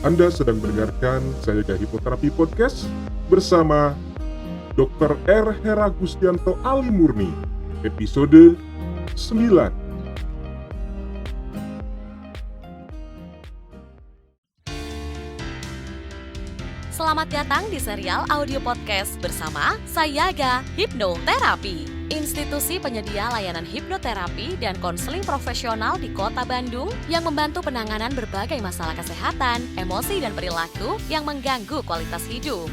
Anda sedang mendengarkan Sayaga Hipnoterapi Podcast bersama Dr. R. Hera Gustianto Ali Murni, episode 9. Selamat datang di serial audio podcast bersama Sayaga Hipnoterapi, institusi penyedia layanan hipnoterapi dan konseling profesional di Kota Bandung yang membantu penanganan berbagai masalah kesehatan, emosi, dan perilaku yang mengganggu kualitas hidup.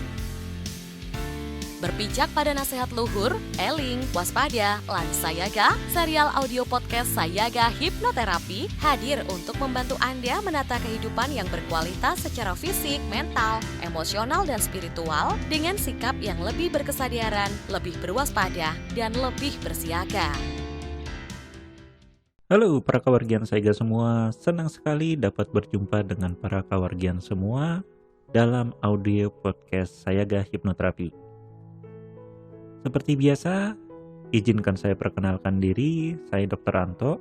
Berpijak pada nasihat luhur, eling, waspada, lan Sayaga, serial audio podcast Sayaga Hipnoterapi hadir untuk membantu Anda menata kehidupan yang berkualitas secara fisik, mental, emosional, dan spiritual dengan sikap yang lebih berkesadaran, lebih berwaspada, dan lebih bersiaga. Halo para kawargian Sayaga semua, senang sekali dapat berjumpa dengan para kawargian semua dalam audio podcast Sayaga Hipnoterapi. Seperti biasa, izinkan saya perkenalkan diri, saya Dr. Anto,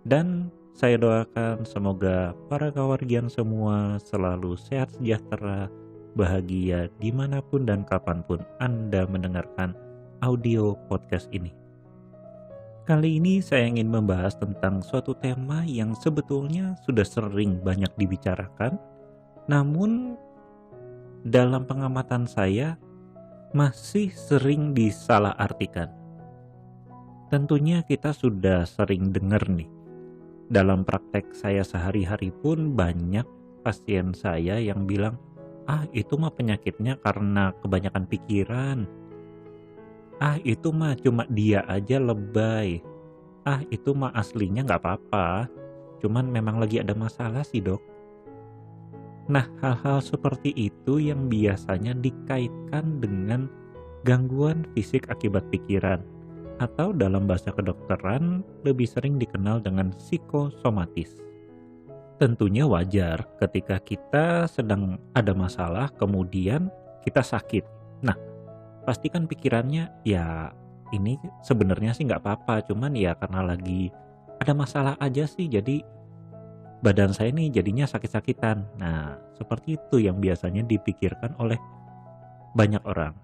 dan saya doakan semoga para kawargian semua selalu sehat sejahtera, bahagia dimanapun dan kapanpun Anda mendengarkan audio podcast ini. Kali ini saya ingin membahas tentang suatu tema yang sebetulnya sudah sering banyak dibicarakan, namun dalam pengamatan saya masih sering disalahartikan. Tentunya kita sudah sering dengar nih, dalam praktek saya sehari-hari pun banyak pasien saya yang bilang, itu mah penyakitnya karena kebanyakan pikiran. Itu mah cuma dia aja lebay. Itu mah aslinya gak apa-apa, cuman memang lagi ada masalah sih dok. Nah, hal-hal seperti itu yang biasanya dikaitkan dengan gangguan fisik akibat pikiran, atau dalam bahasa kedokteran lebih sering dikenal dengan psikosomatis. Tentunya wajar ketika kita sedang ada masalah kemudian kita sakit. Nah, pastikan pikirannya ya ini sebenarnya sih nggak apa-apa, cuman ya karena lagi ada masalah aja sih jadi badan saya nih jadinya sakit-sakitan. Nah, seperti itu yang biasanya dipikirkan oleh banyak orang.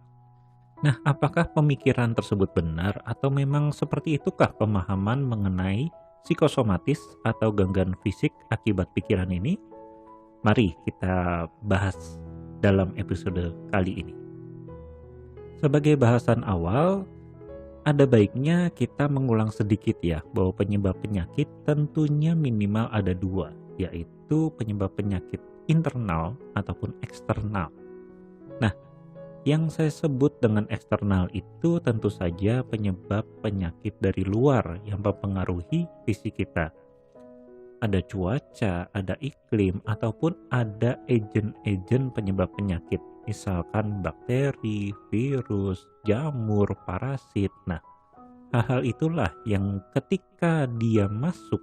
Nah, apakah pemikiran tersebut benar atau memang seperti itukah pemahaman mengenai psikosomatis atau gangguan fisik akibat pikiran ini? Mari kita bahas dalam episode kali ini. Sebagai bahasan awal, ada baiknya kita mengulang sedikit ya, bahwa penyebab penyakit tentunya minimal ada dua, yaitu penyebab penyakit internal ataupun eksternal. Nah, yang saya sebut dengan eksternal itu tentu saja penyebab penyakit dari luar yang mempengaruhi fisik kita. Ada cuaca, ada iklim, ataupun ada agen-agen penyebab penyakit. Misalkan bakteri, virus, jamur, parasit. Nah, hal-hal itulah yang ketika dia masuk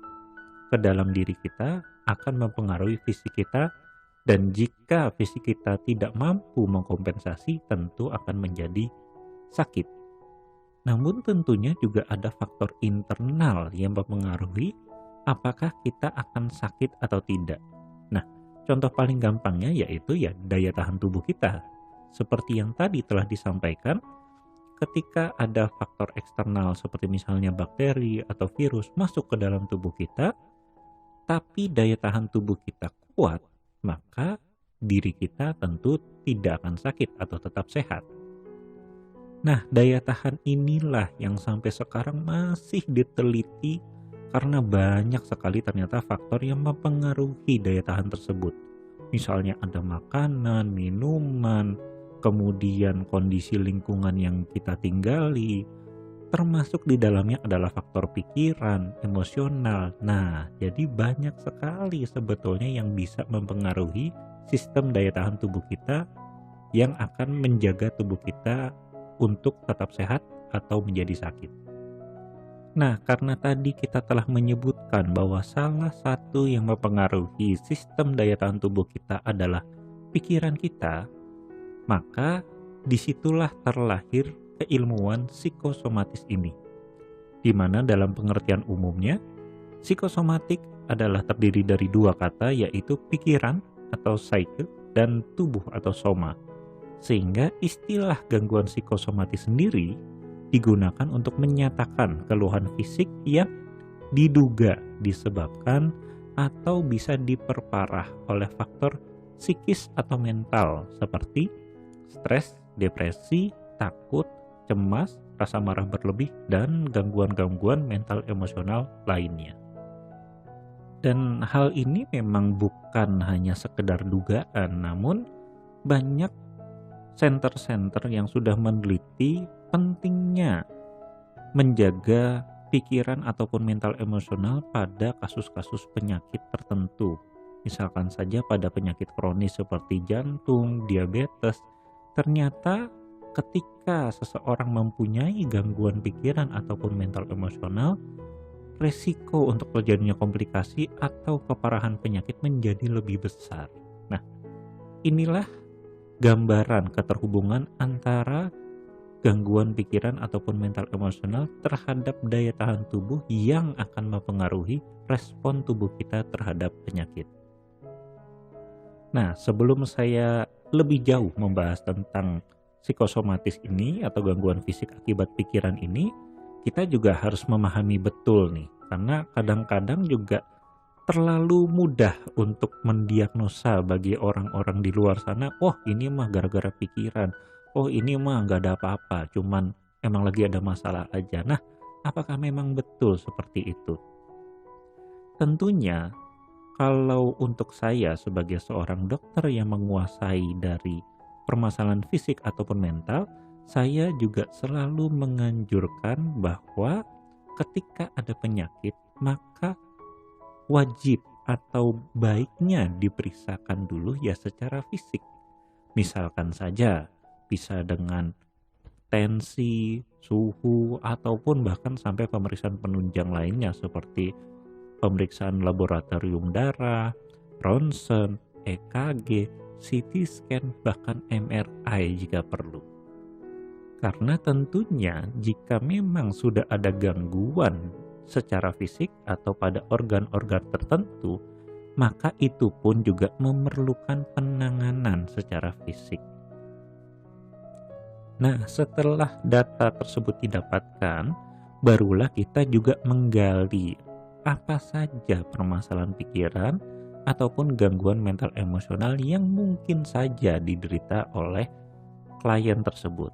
ke dalam diri kita akan mempengaruhi fisik kita, dan jika fisik kita tidak mampu mengkompensasi tentu akan menjadi sakit. Namun tentunya juga ada faktor internal yang mempengaruhi apakah kita akan sakit atau tidak. Nah, contoh paling gampangnya yaitu ya daya tahan tubuh kita. Seperti yang tadi telah disampaikan, ketika ada faktor eksternal seperti misalnya bakteri atau virus masuk ke dalam tubuh kita, tapi daya tahan tubuh kita kuat, maka diri kita tentu tidak akan sakit atau tetap sehat. Nah, daya tahan inilah yang sampai sekarang masih diteliti karena banyak sekali ternyata faktor yang mempengaruhi daya tahan tersebut. Misalnya ada makanan, minuman, kemudian kondisi lingkungan yang kita tinggali, termasuk di dalamnya adalah faktor pikiran, emosional. Nah, jadi banyak sekali sebetulnya yang bisa mempengaruhi sistem daya tahan tubuh kita yang akan menjaga tubuh kita untuk tetap sehat atau menjadi sakit. Nah, karena tadi kita telah menyebutkan bahwa salah satu yang mempengaruhi sistem daya tahan tubuh kita adalah pikiran kita, maka disitulah terlahir keilmuan psikosomatis ini. Di mana dalam pengertian umumnya, psikosomatik adalah terdiri dari dua kata, yaitu pikiran atau psyche dan tubuh atau soma. Sehingga istilah gangguan psikosomatis sendiri digunakan untuk menyatakan keluhan fisik yang diduga disebabkan atau bisa diperparah oleh faktor psikis atau mental seperti stres, depresi, takut, cemas, rasa marah berlebih, dan gangguan-gangguan mental emosional lainnya. Dan hal ini memang bukan hanya sekedar dugaan, namun banyak center-center yang sudah meneliti pentingnya menjaga pikiran ataupun mental emosional pada kasus-kasus penyakit tertentu. Misalkan saja pada penyakit kronis seperti jantung, diabetes, ternyata ketika seseorang mempunyai gangguan pikiran ataupun mental emosional, resiko untuk terjadinya komplikasi atau keparahan penyakit menjadi lebih besar. Nah, inilah gambaran keterhubungan antara gangguan pikiran ataupun mental emosional terhadap daya tahan tubuh yang akan mempengaruhi respon tubuh kita terhadap penyakit. Nah, sebelum saya lebih jauh membahas tentang psikosomatis ini atau gangguan fisik akibat pikiran ini, kita juga harus memahami betul nih, karena kadang-kadang juga terlalu mudah untuk mendiagnosa bagi orang-orang di luar sana, oh ini mah gara-gara pikiran, oh ini mah gak ada apa-apa, cuman emang lagi ada masalah aja. Nah, apakah memang betul seperti itu? Tentunya, kalau untuk saya sebagai seorang dokter yang menguasai dari permasalahan fisik ataupun mental, saya juga selalu menganjurkan bahwa ketika ada penyakit, maka wajib atau baiknya diperiksakan dulu ya secara fisik. Misalkan saja bisa dengan tensi, suhu, ataupun bahkan sampai pemeriksaan penunjang lainnya seperti pemeriksaan laboratorium darah, ronsen, EKG, CT scan, bahkan MRI jika perlu. Karena tentunya jika memang sudah ada gangguan secara fisik atau pada organ-organ tertentu, maka itu pun juga memerlukan penanganan secara fisik. Nah, setelah data tersebut didapatkan, barulah kita juga menggali apa saja permasalahan pikiran ataupun gangguan mental emosional yang mungkin saja diderita oleh klien tersebut.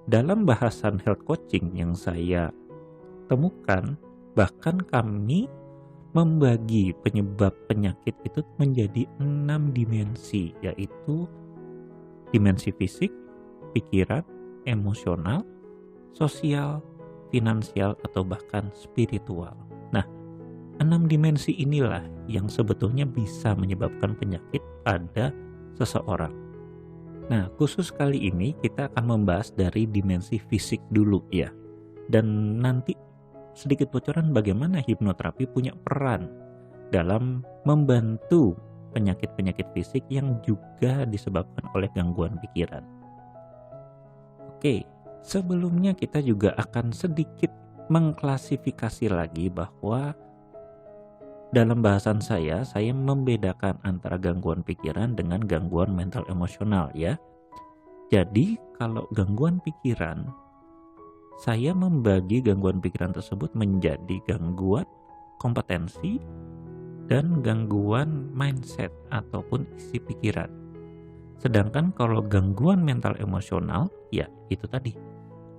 Dalam bahasan health coaching yang saya temukan, bahkan kami membagi penyebab penyakit itu menjadi 6 dimensi, yaitu dimensi fisik, pikiran, emosional, sosial, finansial, atau bahkan spiritual. Nah, 6 dimensi inilah yang sebetulnya bisa menyebabkan penyakit pada seseorang. Nah, khusus kali ini kita akan membahas dari dimensi fisik dulu ya. Dan nanti sedikit bocoran bagaimana hipnoterapi punya peran dalam membantu penyakit-penyakit fisik yang juga disebabkan oleh gangguan pikiran. Oke, sebelumnya kita juga akan sedikit mengklasifikasi lagi bahwa dalam bahasan saya membedakan antara gangguan pikiran dengan gangguan mental emosional ya. Jadi kalau gangguan pikiran, saya membagi gangguan pikiran tersebut menjadi gangguan kompetensi dan gangguan mindset ataupun isi pikiran. Sedangkan kalau gangguan mental emosional, ya itu tadi,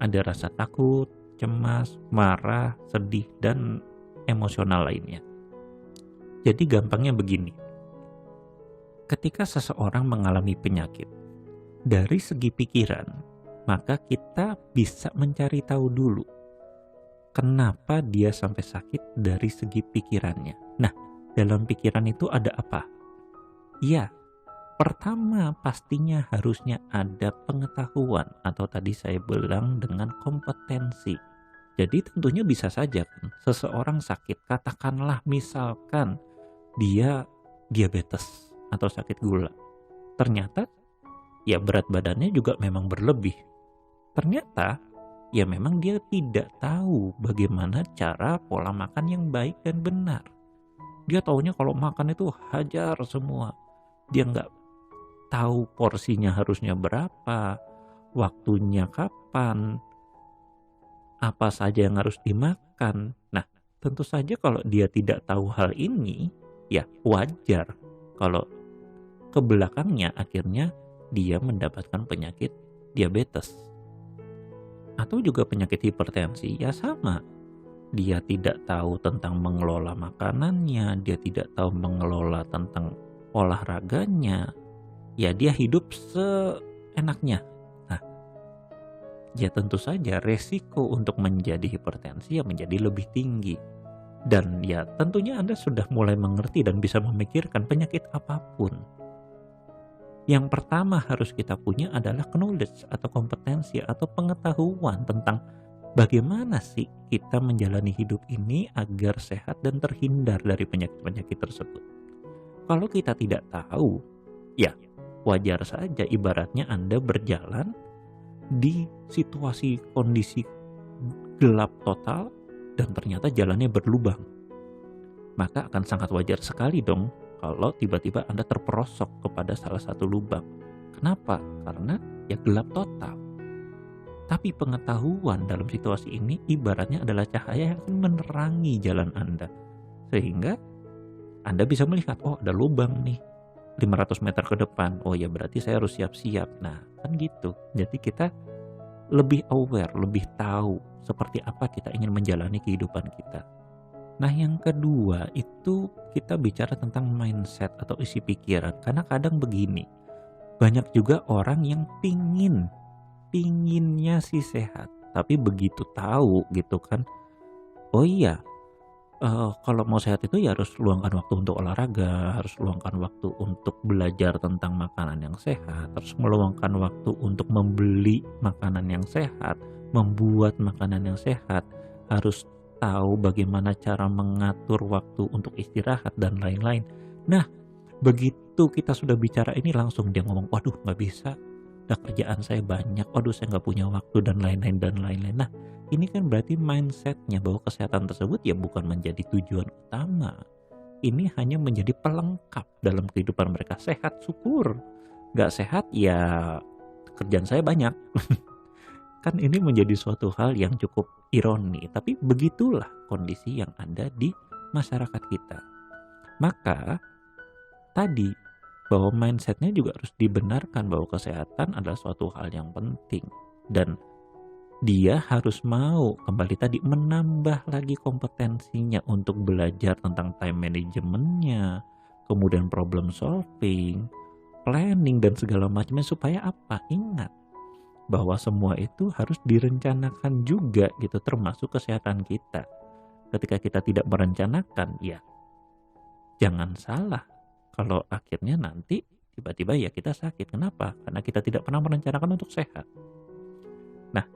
ada rasa takut, cemas, marah, sedih, dan emosional lainnya. Jadi gampangnya begini, ketika seseorang mengalami penyakit, dari segi pikiran, maka kita bisa mencari tahu dulu kenapa dia sampai sakit dari segi pikirannya. Nah, dalam pikiran itu ada apa? Ya, pertama pastinya harusnya ada pengetahuan atau tadi saya bilang dengan kompetensi. Jadi tentunya bisa saja kan seseorang sakit, katakanlah misalkan dia diabetes atau sakit gula. Ternyata ya berat badannya juga memang berlebih. Ternyata ya memang dia tidak tahu bagaimana cara pola makan yang baik dan benar. Dia taunya kalau makan itu hajar semua. dia nggak tahu porsinya harusnya berapa, waktunya kapan, apa saja yang harus dimakan. Nah, tentu saja kalau dia tidak tahu hal ini, ya wajar kalau ke belakangnya akhirnya dia mendapatkan penyakit diabetes. Atau juga penyakit hipertensi, ya sama. Dia tidak tahu tentang mengelola makanannya, dia tidak tahu mengelola tentang olahraganya, ya dia hidup seenaknya. Nah, ya tentu saja resiko untuk menjadi hipertensi ya menjadi lebih tinggi. Dan ya tentunya Anda sudah mulai mengerti dan bisa memikirkan penyakit apapun. Yang pertama harus kita punya adalah knowledge atau kompetensi atau pengetahuan tentang bagaimana sih kita menjalani hidup ini agar sehat dan terhindar dari penyakit-penyakit tersebut. Kalau kita tidak tahu, ya wajar saja ibaratnya Anda berjalan di situasi kondisi gelap total dan ternyata jalannya berlubang. Maka akan sangat wajar sekali dong kalau tiba-tiba Anda terperosok kepada salah satu lubang. Kenapa? Karena ya gelap total. Tapi pengetahuan dalam situasi ini ibaratnya adalah cahaya yang akan menerangi jalan Anda. Sehingga Anda bisa melihat, oh ada lubang nih 500 meter ke depan. Oh ya berarti saya harus siap-siap. Nah kan gitu. Jadi kita lebih aware, lebih tahu seperti apa kita ingin menjalani kehidupan kita. Nah yang kedua itu kita bicara tentang mindset atau isi pikiran. Karena kadang begini, banyak juga orang yang pinginnya sih sehat. Tapi begitu tahu gitu kan, oh iya kalau mau sehat itu ya harus luangkan waktu untuk olahraga, harus luangkan waktu untuk belajar tentang makanan yang sehat, harus meluangkan waktu untuk membeli makanan yang sehat, membuat makanan yang sehat, harus tahu bagaimana cara mengatur waktu untuk istirahat dan lain-lain. Nah, begitu kita sudah bicara ini langsung dia ngomong, waduh nggak bisa, udah kerjaan saya banyak, waduh saya nggak punya waktu dan lain-lain dan lain-lain. Nah, ini kan berarti mindsetnya bahwa kesehatan tersebut ya bukan menjadi tujuan utama. Ini hanya menjadi pelengkap dalam kehidupan mereka. Sehat syukur, nggak sehat ya kerjaan saya banyak. Kan ini menjadi suatu hal yang cukup ironi, tapi begitulah kondisi yang ada di masyarakat kita. Maka tadi bahwa mindsetnya juga harus dibenarkan bahwa kesehatan adalah suatu hal yang penting. Dan dia harus mau kembali tadi menambah lagi kompetensinya untuk belajar tentang time managementnya, kemudian problem solving, planning dan segala macamnya supaya apa? Ingat bahwa semua itu harus direncanakan juga gitu, termasuk kesehatan kita. Ketika kita tidak merencanakan, ya jangan salah kalau akhirnya nanti tiba-tiba ya kita sakit. Kenapa? Karena kita tidak pernah merencanakan untuk sehat. Nah,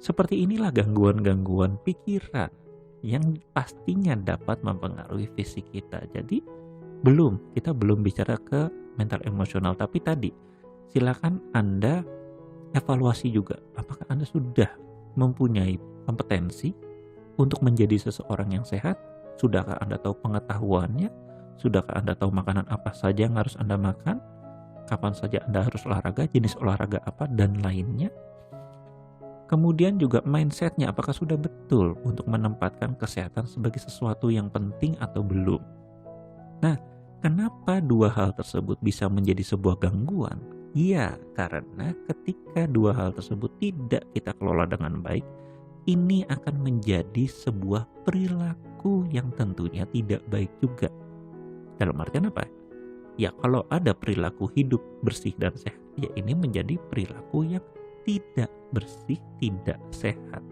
seperti inilah gangguan-gangguan pikiran yang pastinya dapat mempengaruhi fisik kita. Jadi kita belum bicara ke mental emosional, tapi tadi silakan Anda evaluasi juga, apakah Anda sudah mempunyai kompetensi untuk menjadi seseorang yang sehat? Sudahkah Anda tahu pengetahuannya? Sudahkah Anda tahu makanan apa saja yang harus Anda makan? Kapan saja Anda harus olahraga, jenis olahraga apa, dan lainnya? Kemudian juga mindsetnya, apakah sudah betul untuk menempatkan kesehatan sebagai sesuatu yang penting atau belum? Nah, kenapa dua hal tersebut bisa menjadi sebuah gangguan? Iya, karena ketika dua hal tersebut tidak kita kelola dengan baik, ini akan menjadi sebuah perilaku yang tentunya tidak baik juga. Dalam artian apa? Ya kalau ada perilaku hidup bersih dan sehat, ya ini menjadi perilaku yang tidak bersih, tidak sehat.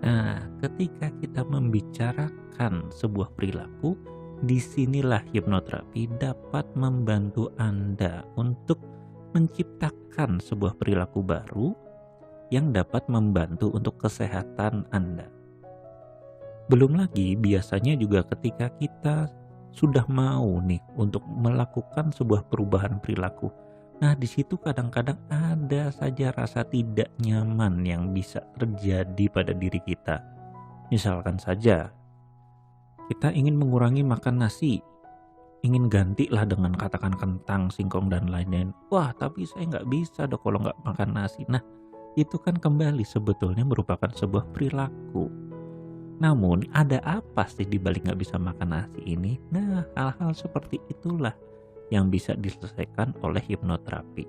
Nah, ketika kita membicarakan sebuah perilaku, disinilah hipnoterapi dapat membantu Anda untuk menciptakan sebuah perilaku baru yang dapat membantu untuk kesehatan Anda. Belum lagi biasanya juga ketika kita sudah mau nih untuk melakukan sebuah perubahan perilaku, nah di situ kadang-kadang ada saja rasa tidak nyaman yang bisa terjadi pada diri kita. Misalkan saja kita ingin mengurangi makan nasi, ingin gantilah dengan katakan kentang, singkong, dan lain-lain. Wah, tapi saya nggak bisa dok kalau nggak makan nasi. Nah, itu kan kembali sebetulnya merupakan sebuah perilaku. Namun, ada apa sih di balik nggak bisa makan nasi ini? Nah, hal-hal seperti itulah yang bisa diselesaikan oleh hipnoterapi.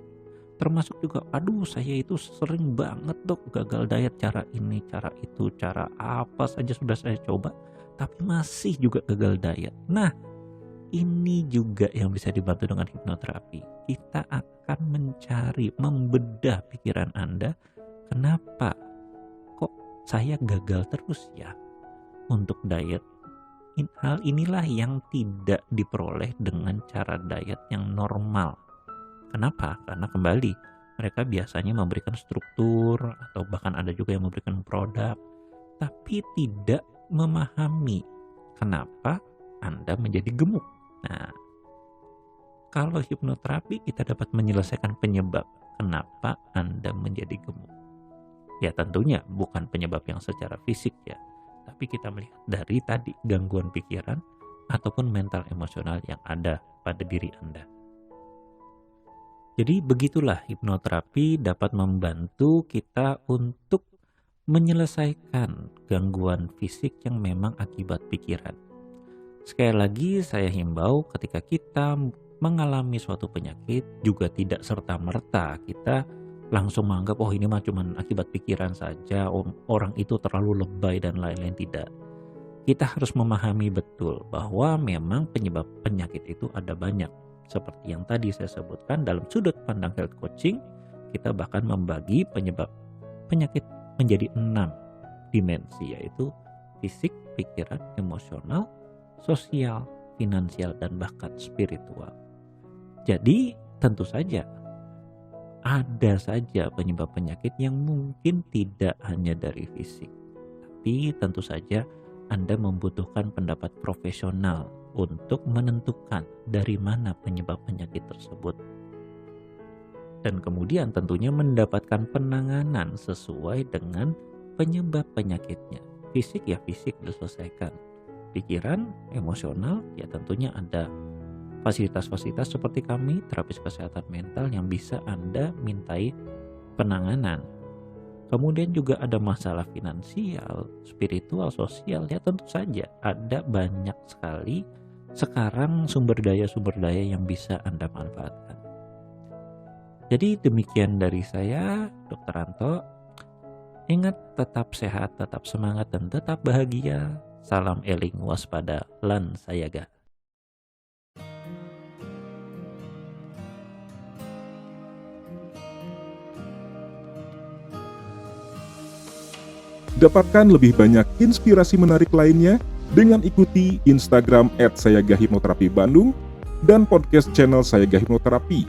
Termasuk juga, aduh saya itu sering banget dok gagal diet, cara ini, cara itu, cara apa saja sudah saya coba, tapi masih juga gagal diet. Nah, ini juga yang bisa dibantu dengan hipnoterapi. Kita akan mencari, membedah pikiran Anda, kenapa kok saya gagal terus ya untuk diet. Hal inilah yang tidak diperoleh dengan cara diet yang normal. Kenapa? Karena kembali mereka biasanya memberikan struktur atau bahkan ada juga yang memberikan produk, tapi tidak memahami kenapa Anda menjadi gemuk. Nah, kalau hipnoterapi kita dapat menyelesaikan penyebab kenapa Anda menjadi gemuk. Ya tentunya bukan penyebab yang secara fisik ya, tapi kita melihat dari tadi gangguan pikiran ataupun mental emosional yang ada pada diri Anda. Jadi begitulah hipnoterapi dapat membantu kita untuk menyelesaikan gangguan fisik yang memang akibat pikiran. Sekali lagi saya himbau ketika kita mengalami suatu penyakit juga tidak serta-merta kita langsung menganggap oh ini mah cuma akibat pikiran saja, orang itu terlalu lebay dan lain-lain. Tidak. Kita harus memahami betul bahwa memang penyebab penyakit itu ada banyak. Seperti yang tadi saya sebutkan dalam sudut pandang health coaching, kita bahkan membagi penyebab penyakit menjadi 6 dimensi, yaitu fisik, pikiran, emosional, sosial, finansial, dan bahkan spiritual. Jadi tentu saja ada saja penyebab penyakit yang mungkin tidak hanya dari fisik, tapi tentu saja Anda membutuhkan pendapat profesional untuk menentukan dari mana penyebab penyakit tersebut. Dan kemudian tentunya mendapatkan penanganan sesuai dengan penyebab penyakitnya. Fisik ya fisik diselesaikan. Pikiran, emosional ya tentunya ada fasilitas-fasilitas seperti kami, terapis kesehatan mental yang bisa Anda mintai penanganan. Kemudian juga ada masalah finansial, spiritual, sosial, ya tentu saja ada banyak sekali sekarang sumber daya yang bisa Anda manfaatkan. Jadi demikian dari saya, Dr. Anto. Ingat, tetap sehat, tetap semangat, dan tetap bahagia. Salam eling, waspada, lan sayaga. Dapatkan lebih banyak inspirasi menarik lainnya dengan ikuti Instagram @sayagahipnoterapi_bandung dan podcast channel Sayaga Hipnoterapi.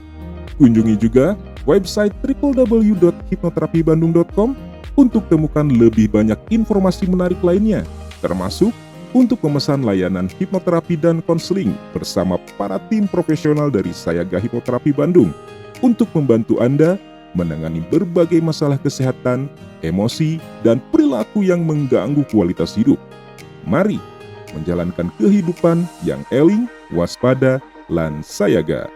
Kunjungi juga website www.hipnoterapibandung.com untuk temukan lebih banyak informasi menarik lainnya, termasuk untuk memesan layanan hipnoterapi dan konseling bersama para tim profesional dari Sayaga Hipnoterapi Bandung untuk membantu Anda menangani berbagai masalah kesehatan, emosi, dan perilaku yang mengganggu kualitas hidup. Mari menjalankan kehidupan yang eling, waspada, lan sayaga.